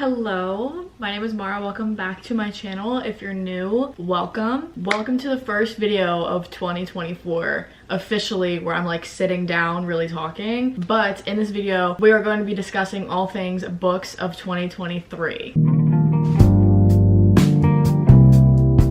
Hello, my name is Mara. Welcome back to my channel. If you're new, welcome. Welcome to the first video of 2024, officially, where I'm like sitting down really talking. But in this video, we are going to be discussing all things books of 2023.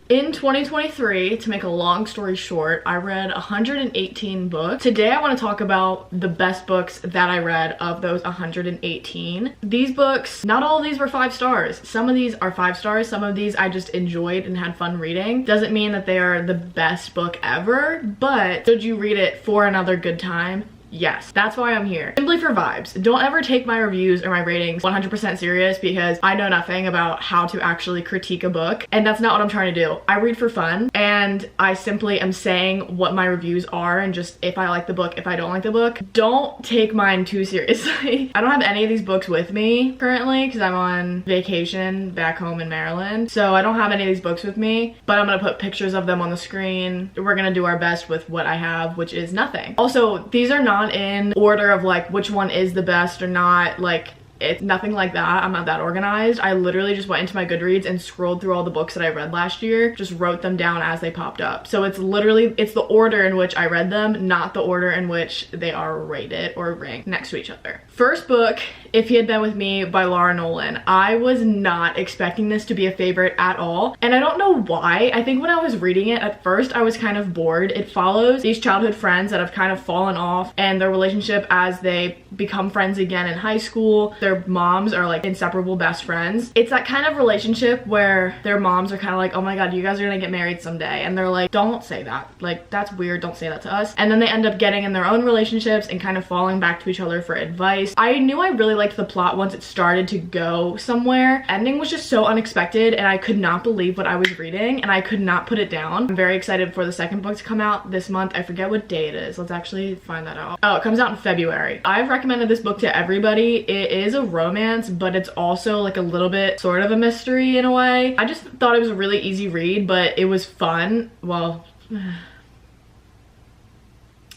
In 2023, to make a long story short, I read 118 books. Today I want to talk about the best books that I read of those 118. These books, not all of these were 5 stars. Some of these are 5 stars, some of these I just enjoyed and had fun reading. Doesn't mean that they are the best book ever, but should you read it for another good time? Yes, that's why I'm here. Simply for vibes. Don't ever take my reviews or my ratings 100% serious because I know nothing about how to actually critique a book, and that's not what I'm trying to do. I read for fun, and I simply am saying what my reviews are and just if I like the book, if I don't like the book. Don't take mine too seriously. I don't have any of these books with me currently because I'm on vacation back home in Maryland, so I don't have any of these books with me, but I'm gonna put pictures of them on the screen. We're gonna do our best with what I have, which is nothing. Also, these are not in order of like which one is the best or not. Like, it's nothing like that. I'm not that organized. I literally just went into my Goodreads and scrolled through all the books that I read last year, just wrote them down as they popped up. So it's the order in which I read them, not the order in which they are rated or ranked next to each other. First book, If He Had Been With Me by Laura Nolan. I was not expecting this to be a favorite at all, and I don't know why. I think when I was reading it at first, I was kind of bored. It follows these childhood friends that have kind of fallen off and their relationship as they become friends again in high school. Their moms are like inseparable best friends. It's that kind of relationship where their moms are kind of like, oh my god, you guys are gonna get married someday, and they're like, don't say that, like that's weird, don't say that to us. And then they end up getting in their own relationships and kind of falling back to each other for advice. I knew I really liked the plot once it started to go somewhere. Ending was just so unexpected, and I could not believe what I was reading, and I could not put it down. I'm very excited for the second book to come out this month. I forget what day it is. Let's actually find that out. Oh, it comes out in February. I've recommended this book to everybody. It is a romance, but it's also like a little bit sort of a mystery in a way. I just thought it was a really easy read, but it was fun. Well,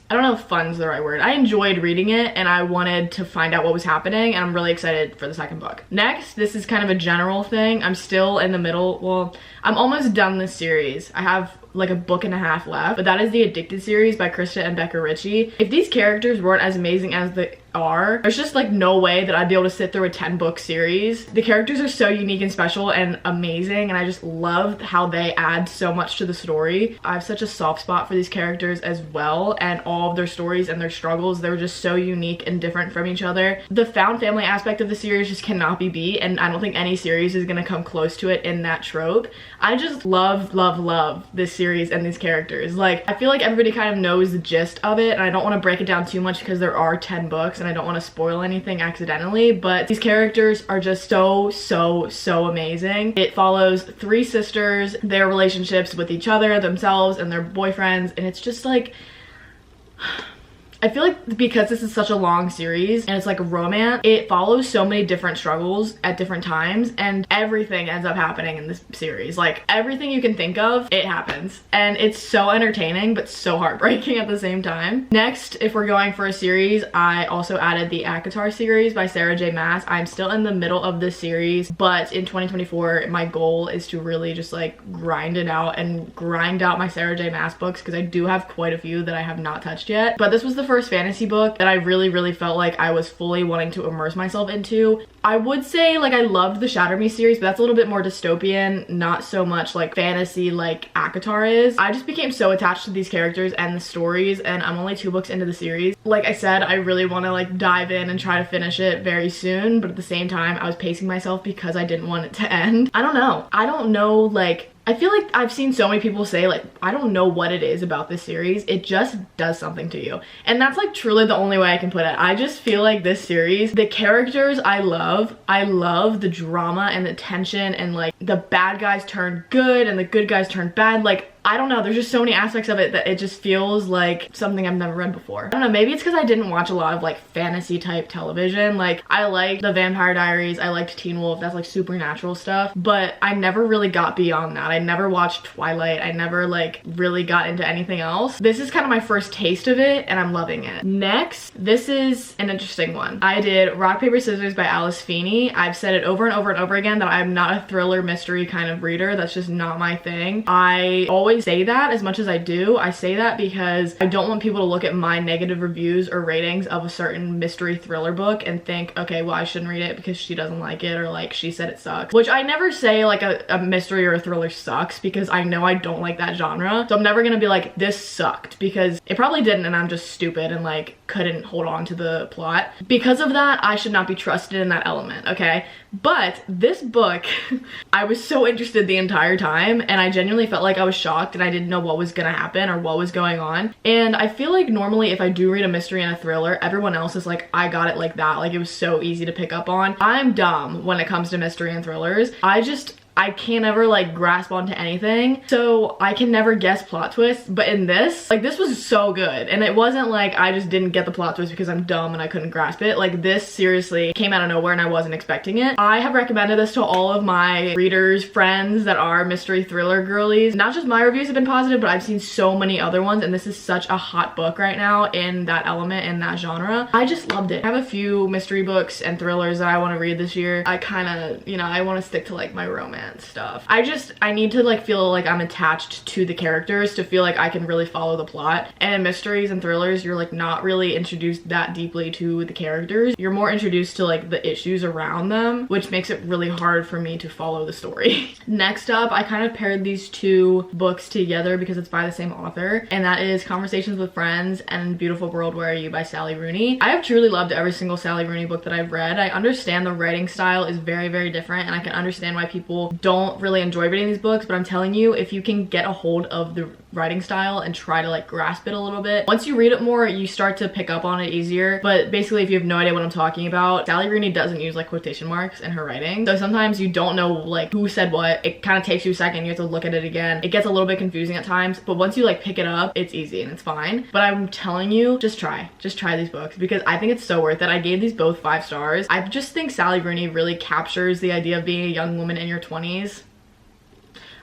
I don't know if fun's the right word. I enjoyed reading it and I wanted to find out what was happening, and I'm really excited for the second book. Next, this is kind of a general thing. I'm still in the middle. Well, I'm almost done this series. I have like a book and a half left, but that is the Addicted series by Krista and Becca Ritchie. If these characters weren't as amazing as they are, there's just like no way that I'd be able to sit through a 10-book series. The characters are so unique and special and amazing, and I just loved how they add so much to the story. I have such a soft spot for these characters as well, and all of their stories and their struggles. They're just so unique and different from each other. The found family aspect of the series just cannot be beat, and I don't think any series is gonna come close to it in that trope. I just love this series and these characters. Like, I feel like everybody kind of knows the gist of it, and I don't want to break it down too much because there are 10 books and I don't want to spoil anything accidentally, but these characters are just so amazing. It follows 3 sisters, their relationships with each other, themselves, and their boyfriends, and it's just like, I feel like because this is such a long series and it's like a romance, it follows so many different struggles at different times, and everything ends up happening in this series. Like, everything you can think of, it happens. And it's so entertaining but so heartbreaking at the same time. Next, if we're going for a series, I also added the ACOTAR series by Sarah J Maas. I'm still in the middle of this series, but in 2024, my goal is to really just like grind it out and grind out my Sarah J Maas books, because I do have quite a few that I have not touched yet. But this was the first fantasy book that I really felt like I was fully wanting to immerse myself into. I would say like I loved the Shatter Me series, but that's a little bit more dystopian, not so much like fantasy like ACOTAR is. I just became so attached to these characters and the stories, and I'm only 2 books into the series. Like I said, I really want to like dive in and try to finish it very soon, but at the same time I was pacing myself because I didn't want it to end. I don't know, like, I feel like I've seen so many people say like, I don't know what it is about this series, it just does something to you. And that's like truly the only way I can put it. I just feel like this series, the characters I love the drama and the tension, and like the bad guys turn good and the good guys turn bad. Like, I don't know, there's just so many aspects of it that it just feels like something I've never read before. I don't know, maybe it's because I didn't watch a lot of like fantasy type television. Like I liked the Vampire Diaries, I liked Teen Wolf, that's like supernatural stuff, but I never really got beyond that. I never watched Twilight, I never like really got into anything else. This is kind of my first taste of it and I'm loving it. Next, this is an interesting one. I did Rock, Paper, Scissors by Alice Feeney. I've said it over and over and over again that I'm not a thriller mystery kind of reader. That's just not my thing. I always say that as much as I do. I say that because I don't want people to look at my negative reviews or ratings of a certain mystery thriller book and think, okay, well I shouldn't read it because she doesn't like it, or like she said it sucks. Which I never say like a mystery or a thriller sucks, because I know I don't like that genre. So I'm never gonna be like, this sucked, because it probably didn't and I'm just stupid and like couldn't hold on to the plot. Because of that, I should not be trusted in that element, okay? But this book, I was so interested the entire time and I genuinely felt like I was shocked and I didn't know what was gonna happen or what was going on. And I feel like normally if I do read a mystery and a thriller, everyone else is like, I got it like that. Like it was so easy to pick up on. I'm dumb when it comes to mystery and thrillers. I can't ever like grasp onto anything, so I can never guess plot twists. But in this, like this was so good, and it wasn't like I just didn't get the plot twist because I'm dumb and I couldn't grasp it. Like this seriously came out of nowhere and I wasn't expecting it. I have recommended this to all of my readers, friends that are mystery thriller girlies. Not just my reviews have been positive, but I've seen so many other ones, and this is such a hot book right now in that element, in that genre. I just loved it. I have a few mystery books and thrillers that I want to read this year. I kind of, you know, I want to stick to like my romance stuff. I need to like feel like I'm attached to the characters to feel like I can really follow the plot. And in mysteries and thrillers, you're like not really introduced that deeply to the characters. You're more introduced to like the issues around them, which makes it really hard for me to follow the story. Next up, I kind of paired these two books together because it's by the same author, and that is Conversations with Friends and Beautiful World, Where Are You by Sally Rooney. I have truly loved every single Sally Rooney book that I've read. I understand the writing style is very, very different, and I can understand why people don't really enjoy reading these books, but I'm telling you, if you can get a hold of the writing style and try to like grasp it a little bit, once you read it more, you start to pick up on it easier. But basically, if you have no idea what I'm talking about, Sally Rooney doesn't use like quotation marks in her writing, so sometimes you don't know like who said what. It kind of takes you a second, you have to look at it again. It gets a little bit confusing at times, but once you like pick it up, it's easy and it's fine. But I'm telling you, just try these books, because I think it's so worth it. I gave these both 5 stars. I just think Sally Rooney really captures the idea of being a young woman in your 20s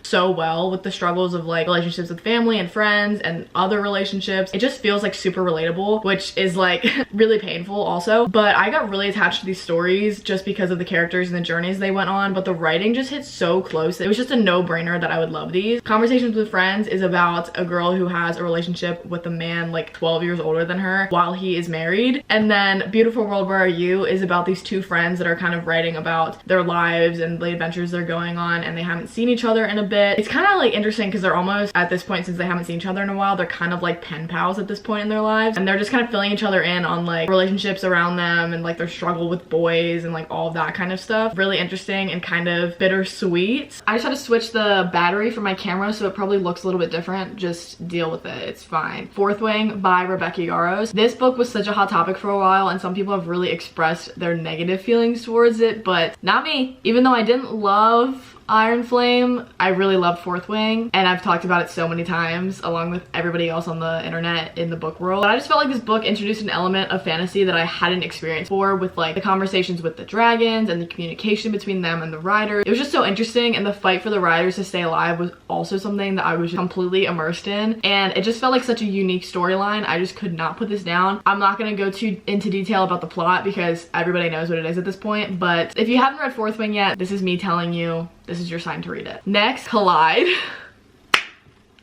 so well, with the struggles of like relationships with family and friends and other relationships. It just feels like super relatable, which is like really painful also. But I got really attached to these stories just because of the characters and the journeys they went on, but the writing just hit so close. It was just a no-brainer that I would love these. Conversations with Friends is about a girl who has a relationship with a man like 12 years older than her while he is married. And then Beautiful World, Where Are You is about these two friends that are kind of writing about their lives and the adventures they're going on, and they haven't seen each other in a bit. It's kind of like interesting because they're almost, at this point, since they haven't seen each other in a while, they're kind of like pen pals at this point in their lives, and they're just kind of filling each other in on like relationships around them and like their struggle with boys and like all of that kind of stuff. Really interesting and kind of bittersweet. I just had to switch the battery for my camera, so it probably looks a little bit different. Just deal with it, it's fine. Fourth Wing by Rebecca Yarros. This book was such a hot topic for a while, and some people have really expressed their negative feelings towards it, but not me. Even though I didn't love Iron Flame, I really loved Fourth Wing, and I've talked about it so many times along with everybody else on the internet in the book world. But I just felt like this book introduced an element of fantasy that I hadn't experienced before, with like the conversations with the dragons and the communication between them and the riders. It was just so interesting, and the fight for the riders to stay alive was also something that I was completely immersed in, and it just felt like such a unique storyline. I just could not put this down. I'm not gonna go too into detail about the plot because everybody knows what it is at this point, but if you haven't read Fourth Wing yet, this is me telling you this is your sign to read it. Next, Collide.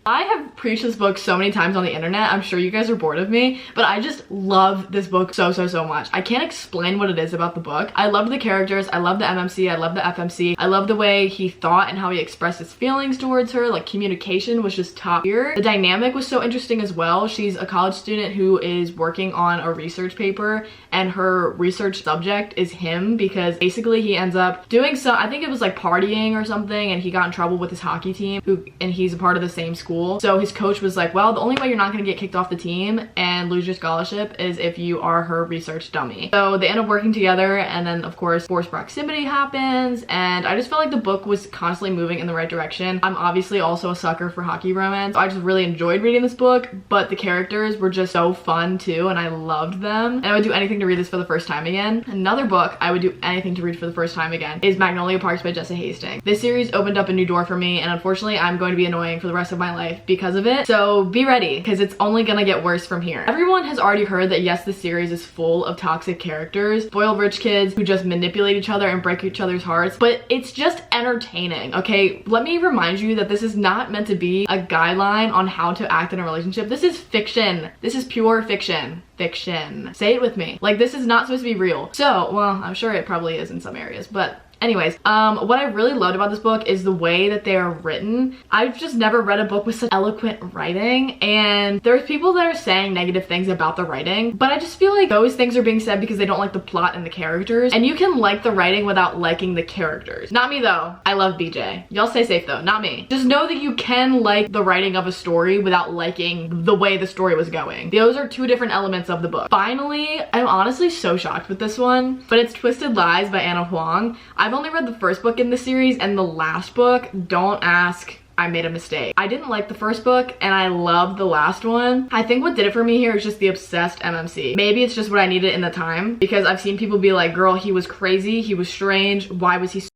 I have preached this book so many times on the internet. I'm sure you guys are bored of me, but I just love this book so much. I can't explain what it is about the book. I love the characters, I love the MMC, I love the FMC. I love the way he thought and how he expressed his feelings towards her. Like, communication was just top tier. The dynamic was so interesting as well. She's a college student who is working on a research paper, and her research subject is him, because basically he ends up doing some, I think it was like partying or something, and he got in trouble with his hockey team, and he's a part of the same school school. So his coach was like, well, the only way you're not gonna get kicked off the team and lose your scholarship is if you are her research dummy. So they end up working together, and then of course forced proximity happens, and I just felt like the book was constantly moving in the right direction. I'm obviously also a sucker for hockey romance. So I just really enjoyed reading this book, but the characters were just so fun too, and I loved them. And I would do anything to read this for the first time again. Another book I would do anything to read for the first time again is Magnolia Parks by Jessa Hastings. This series opened up a new door for me, and unfortunately I'm going to be annoying for the rest of my life because of it. So be ready, because it's only gonna get worse from here. Everyone has already heard that yes, this series is full of toxic characters, spoiled rich kids who just manipulate each other and break each other's hearts, but it's just entertaining, okay? Let me remind you that this is not meant to be a guideline on how to act in a relationship. This is fiction. This is pure fiction. Fiction. Say it with me. Like, this is not supposed to be real. So, well, I'm sure it probably is in some areas, but anyways, what I really loved about this book is the way that they are written. I've just never read a book with such eloquent writing, and there's people that are saying negative things about the writing, but I just feel like those things are being said because they don't like the plot and the characters, and you can like the writing without liking the characters. Not me though. I love BJ. Y'all stay safe though, not me. Just know that you can like the writing of a story without liking the way the story was going. Those are two different elements of the book. Finally, I'm honestly so shocked with this one, but it's Twisted Lies by Anna Huang. I've only read the first book in the series, and the last book, don't ask, I made a mistake. I didn't like the first book, and I loved the last one. I think what did it for me here is just the obsessed MMC. Maybe it's just what I needed in the time, because I've seen people be like, girl, he was crazy, he was strange, why was he so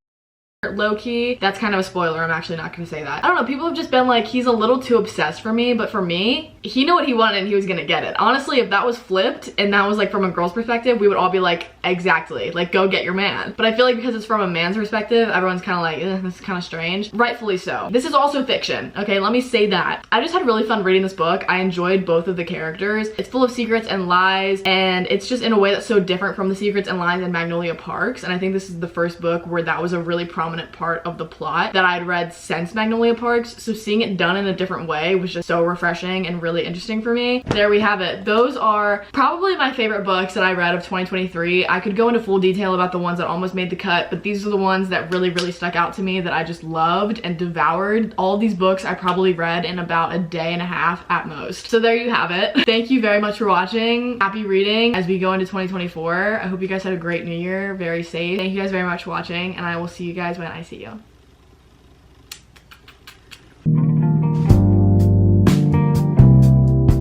low-key? That's kind of a spoiler. I'm actually not gonna say that. I don't know, people have just been like, he's a little too obsessed for me, but for me, he knew what he wanted and he was gonna get it. Honestly, if that was flipped and that was like from a girl's perspective, we would all be like, exactly, like go get your man. But I feel like because it's from a man's perspective, everyone's kind of like, this is kind of strange. Rightfully so. This is also fiction, okay? Let me say that. I just had really fun reading this book. I enjoyed both of the characters. It's full of secrets and lies, and it's just in a way that's so different from the secrets and lies in Magnolia Parks, and I think this is the first book where that was a really prominent part of the plot that I'd read since Magnolia Parks, so seeing it done in a different way was just so refreshing and really interesting for me. There we have it. Those are probably my favorite books that I read of 2023. I could go into full detail about the ones that almost made the cut, but these are the ones that really stuck out to me that I just loved and devoured. All of these books I probably read in about a day and a half at most. So there you have it. Thank you very much for watching. Happy reading as we go into 2024. I hope you guys had a great new year, very safe. Thank you guys very much for watching, and I will see you guys when I see you.